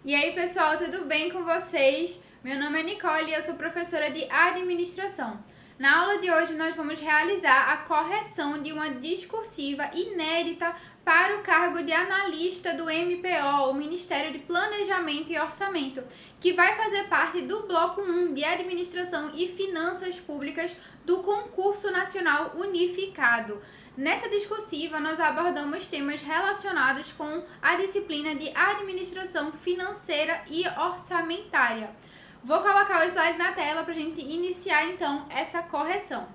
E aí, pessoal, tudo bem com vocês? Meu nome é Nicole e eu sou professora de administração. Na aula de hoje, nós vamos realizar a correção de uma discursiva inédita para o cargo de analista do MPO, o Ministério de Planejamento e Orçamento, que vai fazer parte do Bloco 1 de Administração e Finanças Públicas do Concurso Nacional Unificado. Nessa discursiva, nós abordamos temas relacionados com a disciplina de Administração Financeira e Orçamentária. Vou colocar o slide na tela para a gente iniciar, então, essa correção.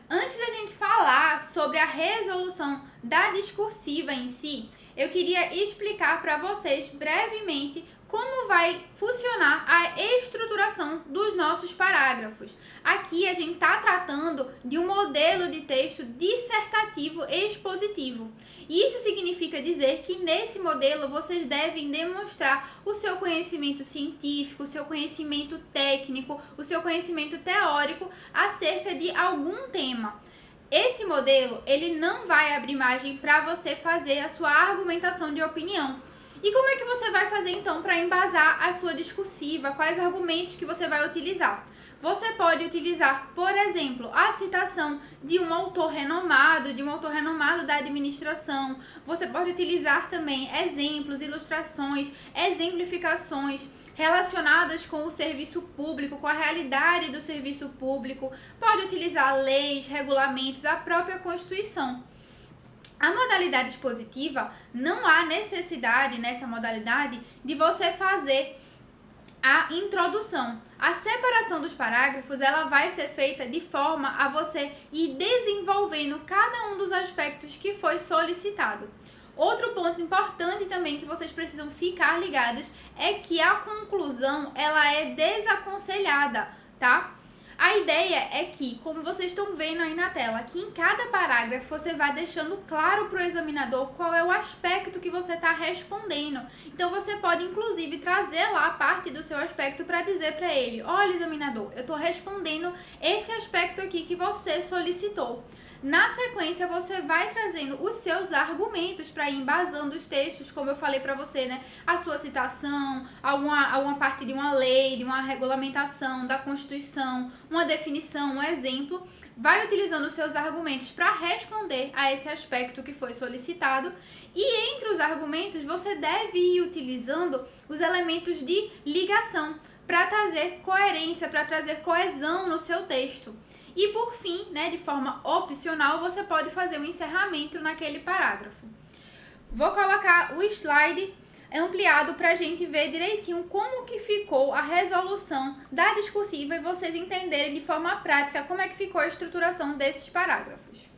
Antes da gente falar sobre a resolução da discursiva em si, eu queria explicar para vocês brevemente como vai funcionar a estruturação dos nossos parágrafos. Aqui a gente está tratando de um modelo de texto dissertativo expositivo. Isso significa dizer que nesse modelo vocês devem demonstrar o seu conhecimento científico, o seu conhecimento técnico, o seu conhecimento teórico acerca de algum tema. Esse modelo, ele não vai abrir margem para você fazer a sua argumentação de opinião. E como é que você vai fazer então para embasar a sua discursiva? Quais argumentos que você vai utilizar? Você pode utilizar, por exemplo, a citação de um autor renomado da administração. Você pode utilizar também exemplos, ilustrações, exemplificações relacionadas com o serviço público, com a realidade do serviço público. Pode utilizar leis, regulamentos, a própria Constituição. A modalidade expositiva, não há necessidade nessa modalidade de você fazer a introdução. A separação dos parágrafos, ela vai ser feita de forma a você ir desenvolvendo cada um dos aspectos que foi solicitado. Outro ponto importante também que vocês precisam ficar ligados é que a conclusão, ela é desaconselhada, tá? A ideia é que, como vocês estão vendo aí na tela, que em cada parágrafo você vai deixando claro para o examinador qual é o aspecto que você está respondendo. Então, você pode, inclusive, trazer lá parte do seu aspecto para dizer para ele: olha, examinador, eu estou respondendo esse aspecto aqui que você solicitou. Na sequência, você vai trazendo os seus argumentos para ir embasando os textos, como eu falei para você, né? A sua citação, alguma parte de uma lei, de uma regulamentação, da Constituição, uma definição, um exemplo. Vai utilizando os seus argumentos para responder a esse aspecto que foi solicitado. E entre os argumentos, você deve ir utilizando os elementos de ligação para trazer coerência, para trazer coesão no seu texto. E por fim, né, de forma opcional, você pode fazer um encerramento naquele parágrafo. Vou colocar o slide ampliado para a gente ver direitinho como que ficou a resolução da discursiva e vocês entenderem de forma prática como é que ficou a estruturação desses parágrafos.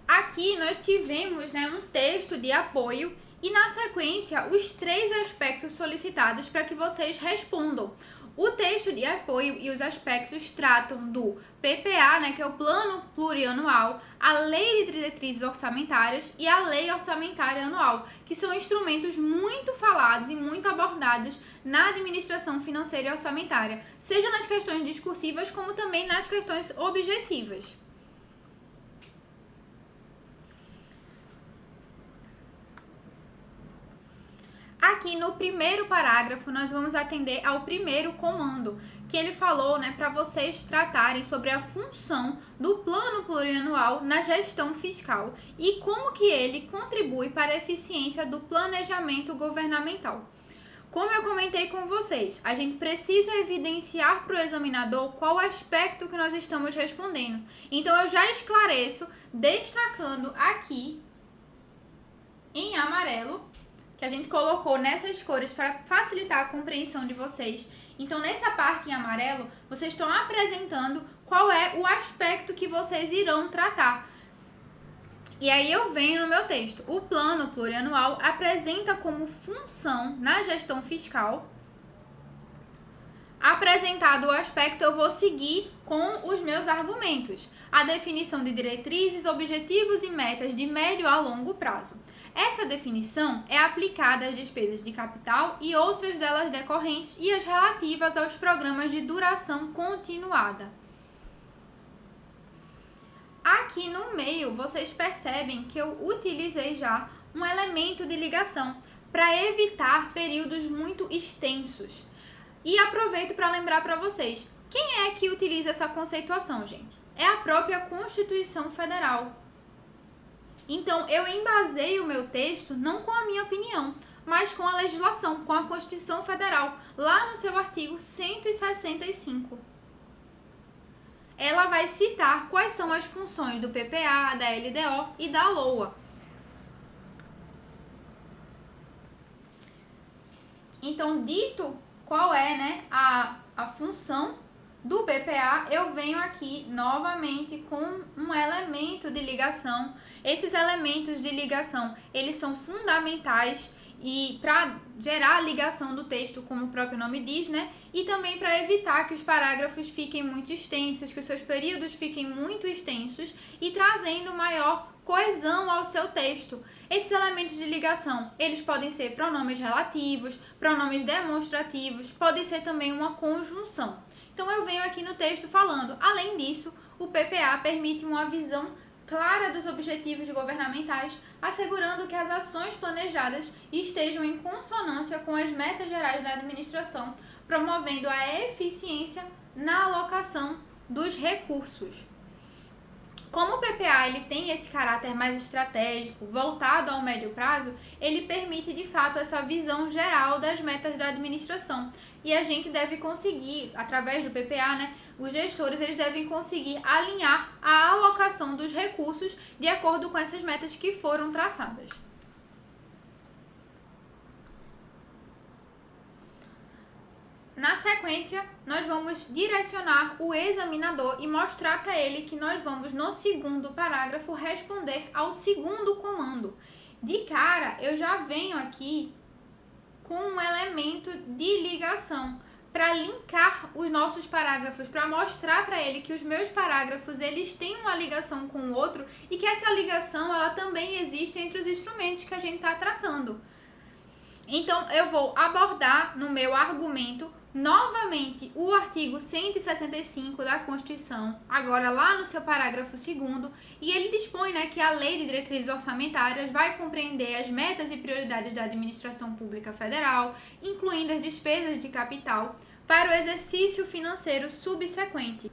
Aqui nós tivemos, né, um texto de apoio e, na sequência, os 3 aspectos solicitados para que vocês respondam. O texto de apoio e os aspectos tratam do PPA, né, que é o Plano Plurianual, a Lei de Diretrizes Orçamentárias e a Lei Orçamentária Anual, que são instrumentos muito falados e muito abordados na administração financeira e orçamentária, seja nas questões discursivas como também nas questões objetivas. Aqui no primeiro parágrafo, nós vamos atender ao primeiro comando, que ele falou, né, para vocês tratarem sobre a função do plano plurianual na gestão fiscal e como que ele contribui para a eficiência do planejamento governamental. Como eu comentei com vocês, a gente precisa evidenciar para o examinador qual aspecto que nós estamos respondendo. Então, eu já esclareço destacando aqui em amarelo, que a gente colocou nessas cores para facilitar a compreensão de vocês. Então, nessa parte em amarelo, vocês estão apresentando qual é o aspecto que vocês irão tratar. E aí eu venho no meu texto. O plano plurianual apresenta como função na gestão fiscal. Apresentado o aspecto, eu vou seguir com os meus argumentos. A definição de diretrizes, objetivos e metas de médio a longo prazo. Essa definição é aplicada às despesas de capital e outras delas decorrentes e as relativas aos programas de duração continuada. Aqui no meio, vocês percebem que eu utilizei já um elemento de ligação para evitar períodos muito extensos. E aproveito para lembrar para vocês, quem é que utiliza essa conceituação, gente? É a própria Constituição Federal. Então, eu embaseio o meu texto não com a minha opinião, mas com a legislação, com a Constituição Federal, lá no seu artigo 165. Ela vai citar quais são as funções do PPA, da LDO e da LOA. Então, dito qual é, né, a função do PPA, eu venho aqui novamente com um elemento de ligação. Esses elementos de ligação, eles são fundamentais e para gerar a ligação do texto, como o próprio nome diz, né? E também para evitar que os parágrafos fiquem muito extensos, que os seus períodos fiquem muito extensos e trazendo maior coesão ao seu texto. Esses elementos de ligação, eles podem ser pronomes relativos, pronomes demonstrativos, podem ser também uma conjunção. Então eu venho aqui no texto falando, além disso, o PPA permite uma visão clara dos objetivos governamentais, assegurando que as ações planejadas estejam em consonância com as metas gerais da administração, promovendo a eficiência na alocação dos recursos. Como o PPA ele tem esse caráter mais estratégico, voltado ao médio prazo, ele permite de fato essa visão geral das metas da administração. E a gente deve conseguir, através do PPA, né, os gestores eles devem conseguir alinhar a alocação dos recursos de acordo com essas metas que foram traçadas. Na sequência, nós vamos direcionar o examinador e mostrar para ele que nós vamos, no segundo parágrafo, responder ao segundo comando. De cara, eu já venho aqui com um elemento de ligação para linkar os nossos parágrafos, para mostrar para ele que os meus parágrafos eles têm uma ligação com o outro e que essa ligação ela também existe entre os instrumentos que a gente está tratando. Então, eu vou abordar no meu argumento novamente o artigo 165 da Constituição, agora lá no seu parágrafo 2º, e ele dispõe, né, que a Lei de Diretrizes Orçamentárias vai compreender as metas e prioridades da administração pública federal, incluindo as despesas de capital, para o exercício financeiro subsequente.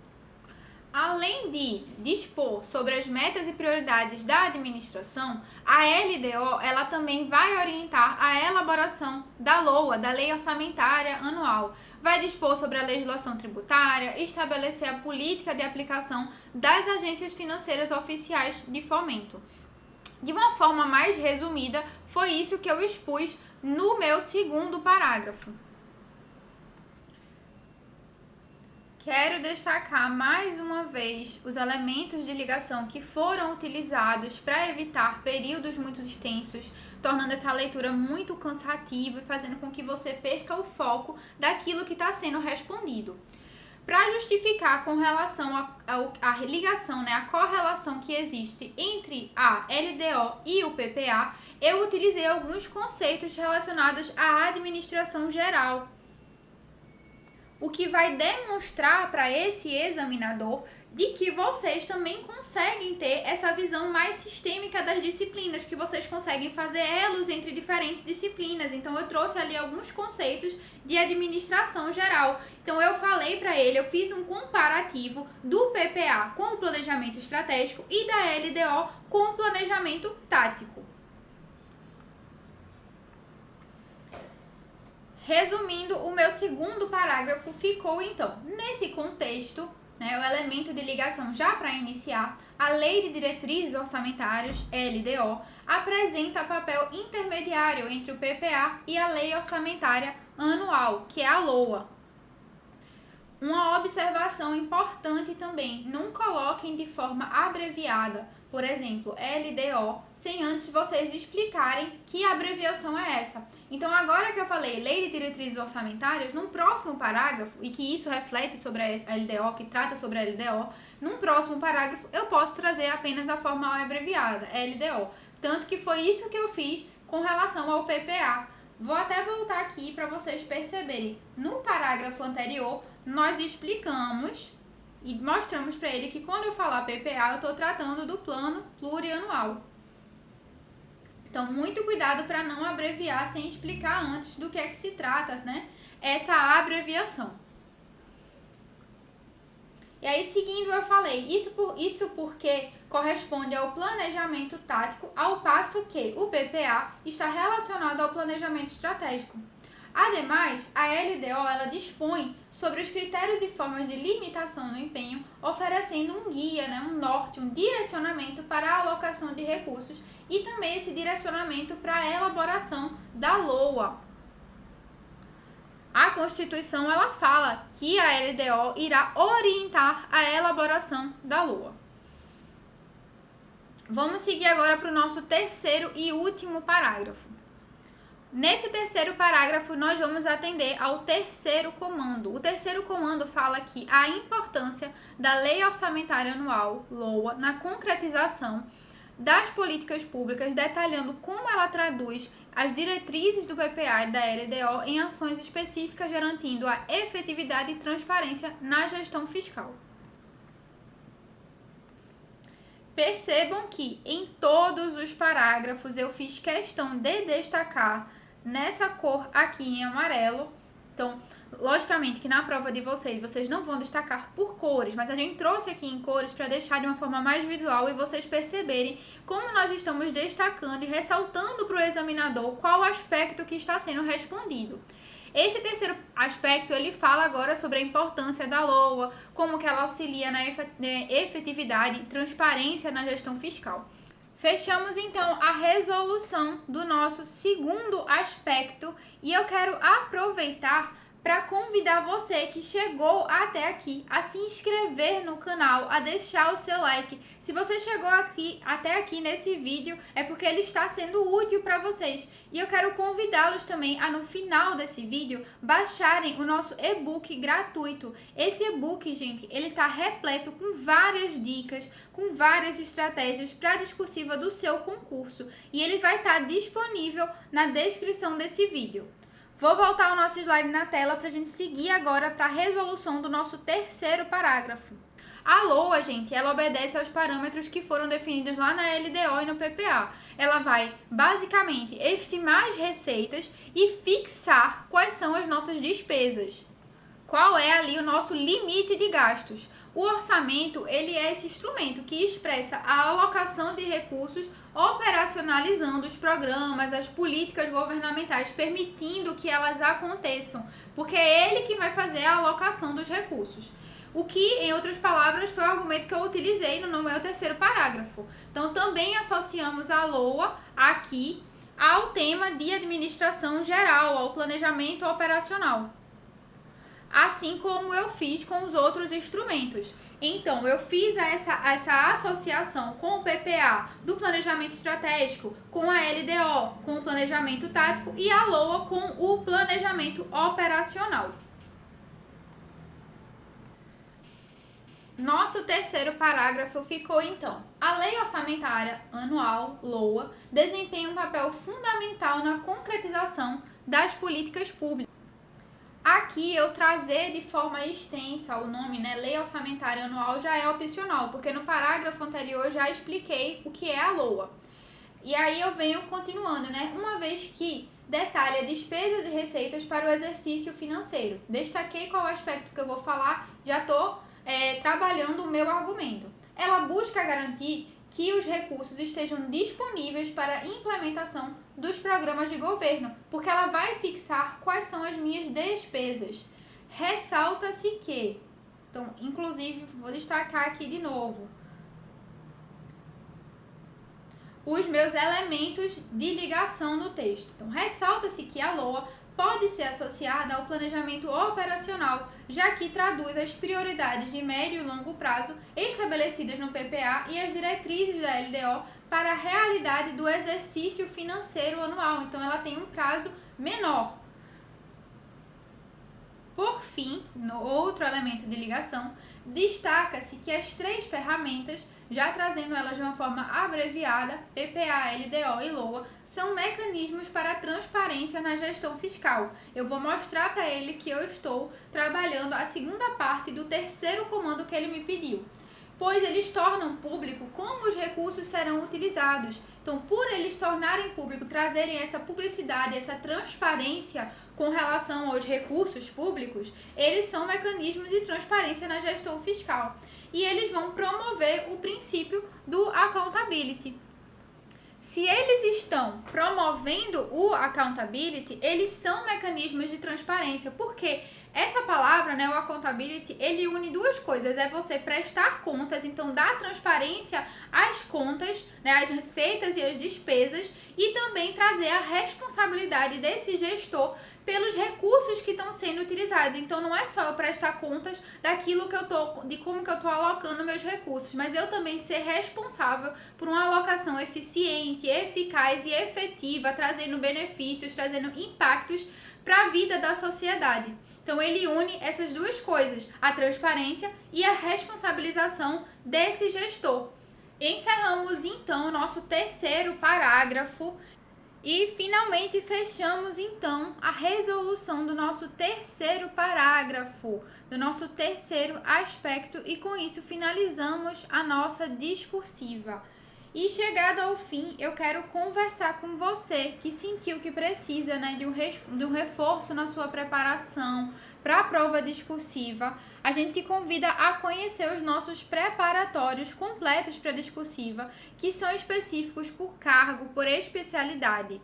Além de dispor sobre as metas e prioridades da administração, a LDO ela também vai orientar a elaboração da LOA, da Lei Orçamentária Anual. Vai dispor sobre a legislação tributária, estabelecer a política de aplicação das agências financeiras oficiais de fomento. De uma forma mais resumida, foi isso que eu expus no meu segundo parágrafo. Quero destacar mais uma vez os elementos de ligação que foram utilizados para evitar períodos muito extensos, tornando essa leitura muito cansativa e fazendo com que você perca o foco daquilo que está sendo respondido. Para justificar com relação à ligação, né, a correlação que existe entre a LDO e o PPA, eu utilizei alguns conceitos relacionados à administração geral, o que vai demonstrar para esse examinador de que vocês também conseguem ter essa visão mais sistêmica das disciplinas, que vocês conseguem fazer elos entre diferentes disciplinas. Então, eu trouxe ali alguns conceitos de administração geral. Então, eu falei para ele, eu fiz um comparativo do PPA com o planejamento estratégico e da LDO com o planejamento tático. Resumindo, o meu segundo parágrafo ficou, então, nesse contexto, né, o elemento de ligação já para iniciar, a Lei de Diretrizes Orçamentárias, LDO, apresenta papel intermediário entre o PPA e a Lei Orçamentária Anual, que é a LOA. Uma observação importante também, não coloquem de forma abreviada, por exemplo, LDO, sem antes vocês explicarem que abreviação é essa. Então, agora que eu falei Lei de Diretrizes Orçamentárias, no próximo parágrafo, e que isso reflete sobre a LDO, que trata sobre a LDO, num próximo parágrafo eu posso trazer apenas a forma abreviada, LDO. Tanto que foi isso que eu fiz com relação ao PPA. Vou até voltar aqui para vocês perceberem. No parágrafo anterior, nós explicamos E mostramos para ele que quando eu falar PPA, eu estou tratando do plano plurianual. Então, muito cuidado para não abreviar sem explicar antes do que é que se trata, né? Essa abreviação. E aí, seguindo, eu falei, isso porque corresponde ao planejamento tático, ao passo que o PPA está relacionado ao planejamento estratégico. Ademais, a LDO ela dispõe sobre os critérios e formas de limitação no empenho, oferecendo um guia, um norte, um direcionamento para a alocação de recursos e também esse direcionamento para a elaboração da LOA. A Constituição ela fala que a LDO irá orientar a elaboração da LOA. Vamos seguir agora para o nosso terceiro e último parágrafo. Nesse terceiro parágrafo, nós vamos atender ao terceiro comando. O terceiro comando fala que a importância da Lei Orçamentária Anual, LOA, na concretização das políticas públicas, detalhando como ela traduz as diretrizes do PPA e da LDO em ações específicas, garantindo a efetividade e transparência na gestão fiscal. Percebam que em todos os parágrafos eu fiz questão de destacar nessa cor aqui em amarelo. Então, logicamente que na prova de vocês não vão destacar por cores, mas a gente trouxe aqui em cores para deixar de uma forma mais visual e vocês perceberem como nós estamos destacando e ressaltando para o examinador qual aspecto que está sendo respondido. Esse terceiro aspecto, ele fala agora sobre a importância da LOA, como que ela auxilia na efetividade e transparência na gestão fiscal. Fechamos então a resolução do nosso segundo aspecto e eu quero aproveitar para convidar você que chegou até aqui a se inscrever no canal, a deixar o seu like. Se você chegou até aqui nesse vídeo, é porque ele está sendo útil para vocês. E eu quero convidá-los também a, no final desse vídeo, baixarem o nosso e-book gratuito. Esse e-book, gente, ele está repleto com várias dicas, com várias estratégias para a discursiva do seu concurso. E ele vai estar disponível na descrição desse vídeo. Vou voltar o nosso slide na tela para a gente seguir agora para a resolução do nosso terceiro parágrafo. A LOA, gente, ela obedece aos parâmetros que foram definidos lá na LDO e no PPA. Ela vai, basicamente, estimar as receitas e fixar quais são as nossas despesas. Qual é ali o nosso limite de gastos? O orçamento, ele é esse instrumento que expressa a alocação de recursos operacionalizando os programas, as políticas governamentais, permitindo que elas aconteçam, porque é ele que vai fazer a alocação dos recursos. O que, em outras palavras, foi o argumento que eu utilizei no meu terceiro parágrafo. Então, também associamos a LOA aqui ao tema de administração geral, ao planejamento operacional. Assim como eu fiz com os outros instrumentos. Então, eu fiz essa associação com o PPA do planejamento estratégico, com a LDO, com o planejamento tático e a LOA com o planejamento operacional. Nosso terceiro parágrafo ficou então: a Lei Orçamentária Anual, LOA, desempenha um papel fundamental na concretização das políticas públicas. Aqui eu trazer de forma extensa o nome, Lei Orçamentária Anual, já é opcional, porque no parágrafo anterior já expliquei o que é a LOA. E aí eu venho continuando, uma vez que detalha despesas e receitas para o exercício financeiro. Destaquei qual aspecto que eu vou falar, já estou trabalhando o meu argumento. Ela busca garantir que os recursos estejam disponíveis para a implementação dos programas de governo, porque ela vai fixar quais são as minhas despesas. Ressalta-se que, então, inclusive, vou destacar aqui de novo, os meus elementos de ligação no texto. Então, ressalta-se que a LOA pode ser associada ao planejamento operacional, já que traduz as prioridades de médio e longo prazo estabelecidas no PPA e as diretrizes da LDO para a realidade do exercício financeiro anual. Então, ela tem um prazo menor. Por fim, no outro elemento de ligação, destaca-se que as três ferramentas já trazendo elas de uma forma abreviada, PPA, LDO e LOA, são mecanismos para a transparência na gestão fiscal. Eu vou mostrar para ele que eu estou trabalhando a segunda parte do terceiro comando que ele me pediu, pois eles tornam público como os recursos serão utilizados. Então, por eles tornarem público, trazerem essa publicidade, essa transparência com relação aos recursos públicos, eles são mecanismos de transparência na gestão fiscal. E eles vão promover o princípio do accountability. Se eles estão promovendo o accountability, eles são mecanismos de transparência, porque essa palavra, né, o accountability, ele une duas coisas, é você prestar contas, então dar transparência às contas, né, às receitas e às despesas, e também trazer a responsabilidade desse gestor pelos recursos que estão sendo utilizados. Então não é só eu prestar contas de como que eu tô alocando meus recursos, mas eu também ser responsável por uma alocação eficiente, eficaz e efetiva, trazendo benefícios, trazendo impactos para a vida da sociedade. Então ele une essas duas coisas, a transparência e a responsabilização desse gestor. Encerramos então o nosso terceiro parágrafo e finalmente fechamos então a resolução do nosso terceiro parágrafo, do nosso terceiro aspecto, e com isso finalizamos a nossa discursiva. E chegado ao fim, eu quero conversar com você que sentiu que precisa, né, de um reforço na sua preparação para a prova discursiva. A gente te convida a conhecer os nossos preparatórios completos para a discursiva, que são específicos por cargo, por especialidade.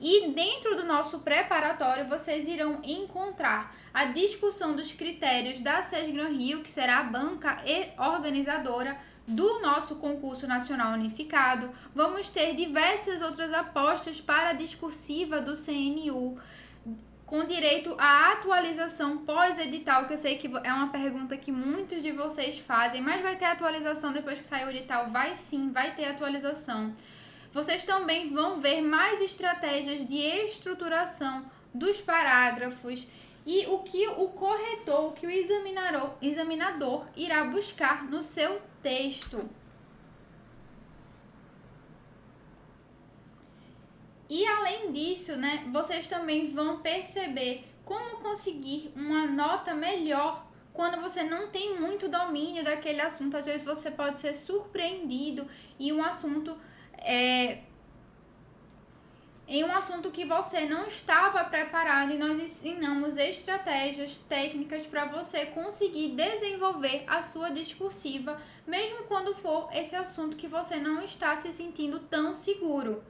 E dentro do nosso preparatório, vocês irão encontrar a discussão dos critérios da SESGRAN Rio, que será a banca e organizadora do nosso concurso nacional unificado. Vamos ter diversas outras apostas para a discursiva do CNU, com direito à atualização pós-edital, que eu sei que é uma pergunta que muitos de vocês fazem, mas vai ter atualização depois que sair o edital? Vai sim, vai ter atualização. Vocês também vão ver mais estratégias de estruturação dos parágrafos e o que o corretor, o que o examinador irá buscar no seu texto. E além disso, né, vocês também vão perceber como conseguir uma nota melhor quando você não tem muito domínio daquele assunto. Às vezes você pode ser surpreendido em um assunto que você não estava preparado, e nós ensinamos estratégias técnicas para você conseguir desenvolver a sua discursiva, mesmo quando for esse assunto que você não está se sentindo tão seguro.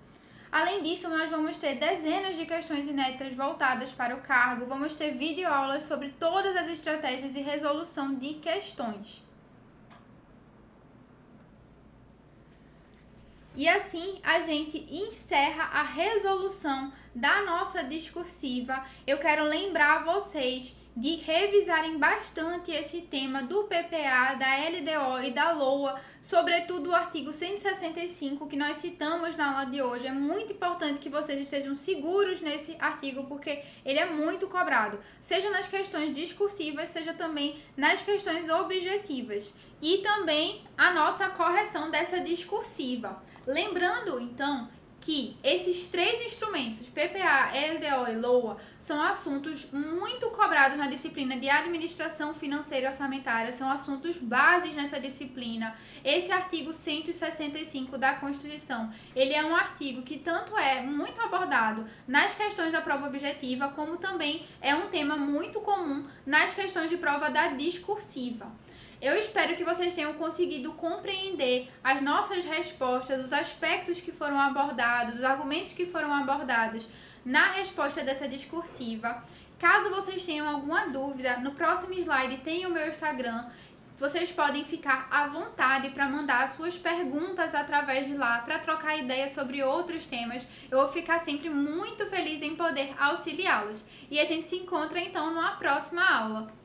Além disso, nós vamos ter dezenas de questões inéditas voltadas para o cargo, vamos ter videoaulas sobre todas as estratégias e resolução de questões. E assim a gente encerra a resolução da nossa discursiva. Eu quero lembrar vocês de revisarem bastante esse tema do PPA, da LDO e da LOA, sobretudo o artigo 165 que nós citamos na aula de hoje. É muito importante que vocês estejam seguros nesse artigo, porque ele é muito cobrado, seja nas questões discursivas, seja também nas questões objetivas. E também a nossa correção dessa discursiva. Lembrando, então, que esses três instrumentos, PPA, LDO e LOA, são assuntos muito cobrados na disciplina de Administração Financeira e Orçamentária, são assuntos bases nessa disciplina. Esse artigo 165 da Constituição, ele é um artigo que tanto é muito abordado nas questões da prova objetiva, como também é um tema muito comum nas questões de prova da discursiva. Eu espero que vocês tenham conseguido compreender as nossas respostas, os aspectos que foram abordados, os argumentos que foram abordados na resposta dessa discursiva. Caso vocês tenham alguma dúvida, no próximo slide tem o meu Instagram. Vocês podem ficar à vontade para mandar suas perguntas através de lá, para trocar ideias sobre outros temas. Eu vou ficar sempre muito feliz em poder auxiliá-los. E a gente se encontra então numa próxima aula.